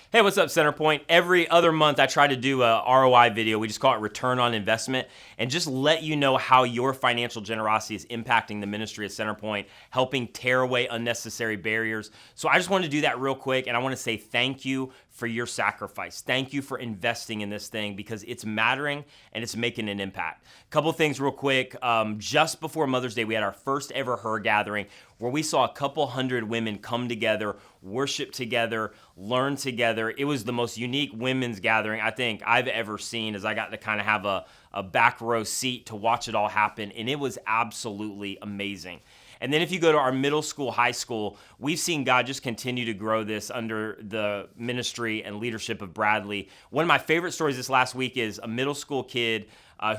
Hey, what's up, Centerpoint? Every other month, I try to do a ROI video. We just call it return on investment, and just let you know how your financial generosity is impacting the ministry at Centerpoint, helping tear away unnecessary barriers. So I just want to do that real quick, and I want to say thank you for your sacrifice. Thank you for investing in this thing because it's mattering and it's making an impact. Couple things real quick. Just before Mother's Day, we had our first ever Her Gathering where we saw a couple hundred women come together, worship together, learn together. It was the most unique women's gathering I think I've ever seen, as I got to kind of have a back row seat to watch it all happen, and it was absolutely amazing. And then if you go to our middle school, high school, we've seen God just continue to grow this under the ministry and leadership of Bradley. One of my favorite stories this last week is a middle school kid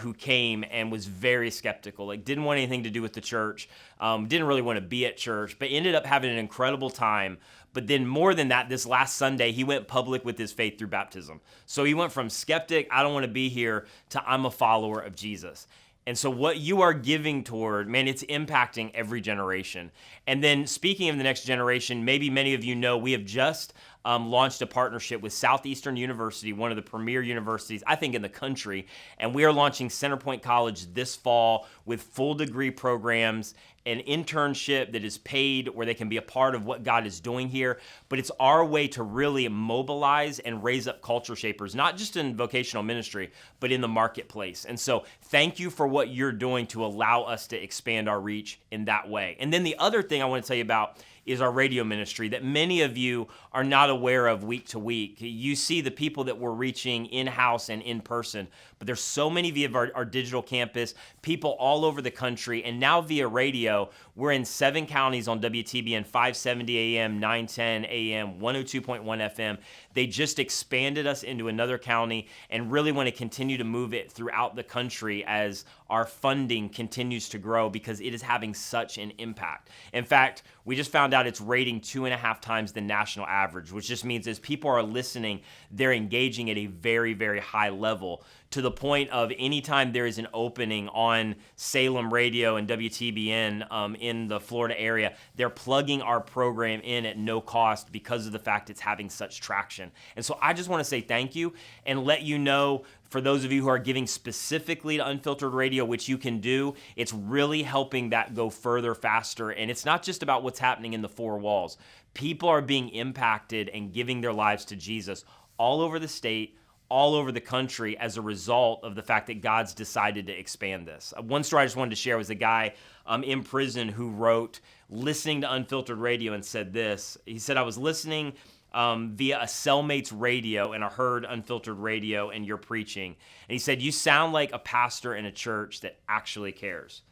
who came and was very skeptical, like didn't want anything to do with the church, didn't really want to be at church, but ended up having an incredible time. But then more than that, this last Sunday, he went public with his faith through baptism. So he went from skeptic, I don't want to be here, to I'm a follower of Jesus. And so what you are giving toward, man, it's impacting every generation. And then speaking of the next generation, maybe many of you know we have just launched a partnership with Southeastern University, one of the premier universities, I think, in the country. And we are launching Centerpoint College this fall with full degree programs, an internship that is paid where they can be a part of what God is doing here. But it's our way to really mobilize and raise up culture shapers, not just in vocational ministry, but in the marketplace. And so thank you for what you're doing to allow us to expand our reach in that way. And then the other thing I want to tell you about is our radio ministry that many of you are not aware of week to week. You see the people that we're reaching in-house and in person, but there's so many via our digital campus, people all over the country, and now via radio, we're in 7 counties on WTBN 570 AM, 910 AM, 102.1 FM. They just expanded us into another county and really want to continue to move it throughout the country as our funding continues to grow because it is having such an impact. In fact, we just found out it's rating 2.5 times the national average, which just means as people are listening, they're engaging at a very, very high level, to the point of anytime there is an opening on Salem Radio and WTBN in the Florida area, they're plugging our program in at no cost because of the fact it's having such traction. And so I just want to say thank you and let you know, for those of you who are giving specifically to Unfiltered Radio, which you can do, it's really helping that go further, faster. And it's not just about what's happening in the 4 walls. People are being impacted and giving their lives to Jesus all over the state, all over the country as a result of the fact that God's decided to expand this. One story I just wanted to share was a guy in prison who wrote, listening to Unfiltered Radio, and said this. He said, I was listening via a cellmate's radio, and I heard Unfiltered Radio and you're preaching. And he said, you sound like a pastor in a church that actually cares.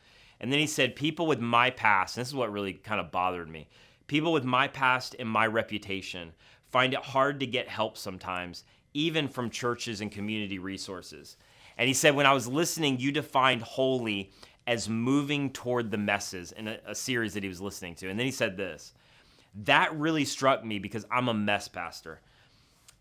And then he said, people with my past, and this is what really kind of bothered me, people with my past and my reputation find it hard to get help sometimes, even from churches and community resources. And he said, when I was listening, you defined holy as moving toward the messes in a series that he was listening to. And then he said this, that really struck me because I'm a mess pastor.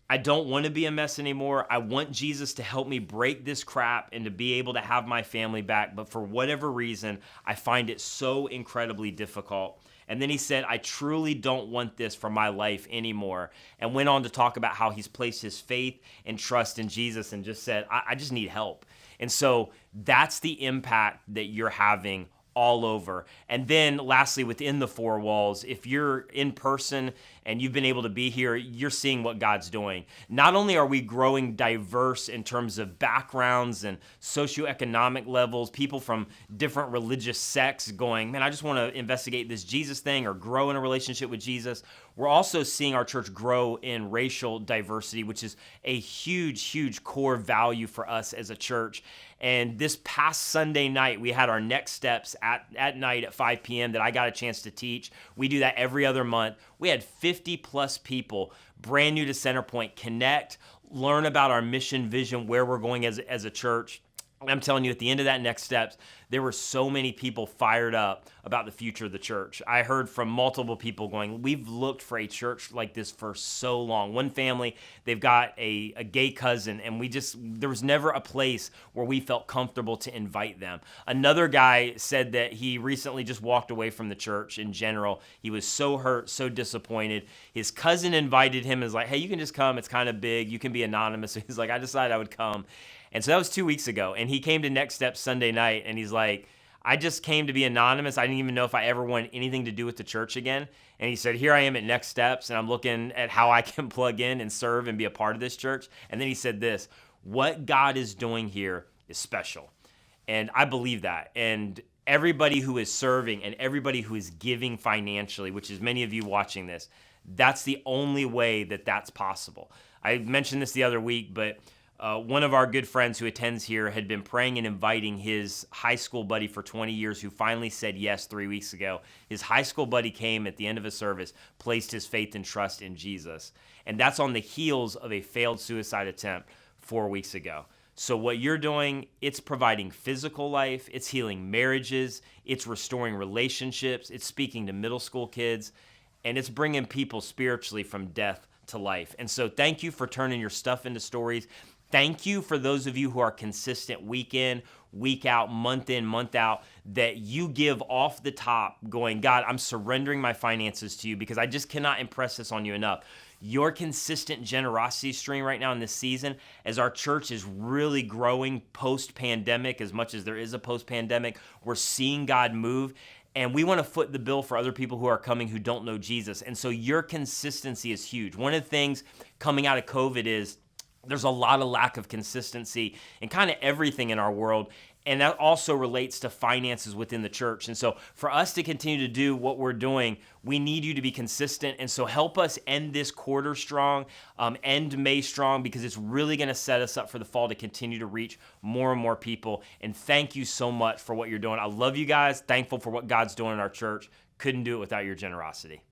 I don't want to be a mess anymore. I want Jesus to help me break this crap and to be able to have my family back. But for whatever reason, I find it so incredibly difficult. And then he said, I truly don't want this for my life anymore. And went on to talk about how he's placed his faith and trust in Jesus and just said, I just need help. And so that's the impact that you're having all over. And then lastly, within the 4 walls, if you're in person and you've been able to be here, you're seeing what God's doing. Not only are we growing diverse in terms of backgrounds and socioeconomic levels, people from different religious sects going, man, I just want to investigate this Jesus thing or grow in a relationship with Jesus. We're also seeing our church grow in racial diversity, which is a huge, huge core value for us as a church. And this past Sunday night, we had our next steps at night at 5 p.m. that I got a chance to teach. We do that every other month. We had 50 plus people, brand new to Centerpoint, connect, learn about our mission, vision, where we're going as a church. I'm telling you, at the end of that Next Steps, there were so many people fired up about the future of the church. I heard from multiple people going, we've looked for a church like this for so long. One family, they've got a gay cousin, and there was never a place where we felt comfortable to invite them. Another guy said that he recently just walked away from the church in general. He was so hurt, so disappointed. His cousin invited him and was like, hey, you can just come. It's kind of big. You can be anonymous. So he's like, I decided I would come. And so that was 2 weeks ago. And he came to Next Steps Sunday night, and he's like, I just came to be anonymous. I didn't even know if I ever wanted anything to do with the church again. And he said, here I am at Next Steps, and I'm looking at how I can plug in and serve and be a part of this church. And then he said this, what God is doing here is special. And I believe that. And everybody who is serving and everybody who is giving financially, which is many of you watching this, that's the only way that that's possible. I mentioned this the other week, but one of our good friends who attends here had been praying and inviting his high school buddy for 20 years who finally said yes 3 weeks ago. His high school buddy came at the end of a service, placed his faith and trust in Jesus. And that's on the heels of a failed suicide attempt 4 weeks ago. So what you're doing, it's providing physical life, it's healing marriages, it's restoring relationships, it's speaking to middle school kids, and it's bringing people spiritually from death to life. And so thank you for turning your stuff into stories. Thank you for those of you who are consistent week in, week out, month in, month out, that you give off the top going, God, I'm surrendering my finances to you because I just cannot impress this on you enough. Your consistent generosity stream right now in this season, as our church is really growing post-pandemic, as much as there is a post-pandemic, we're seeing God move. And we want to foot the bill for other people who are coming who don't know Jesus. And so your consistency is huge. One of the things coming out of COVID is there's a lot of lack of consistency in kind of everything in our world. And that also relates to finances within the church. And so for us to continue to do what we're doing, we need you to be consistent. And so help us end this quarter strong, end May strong, because it's really going to set us up for the fall to continue to reach more and more people. And thank you so much for what you're doing. I love you guys. Thankful for what God's doing in our church. Couldn't do it without your generosity.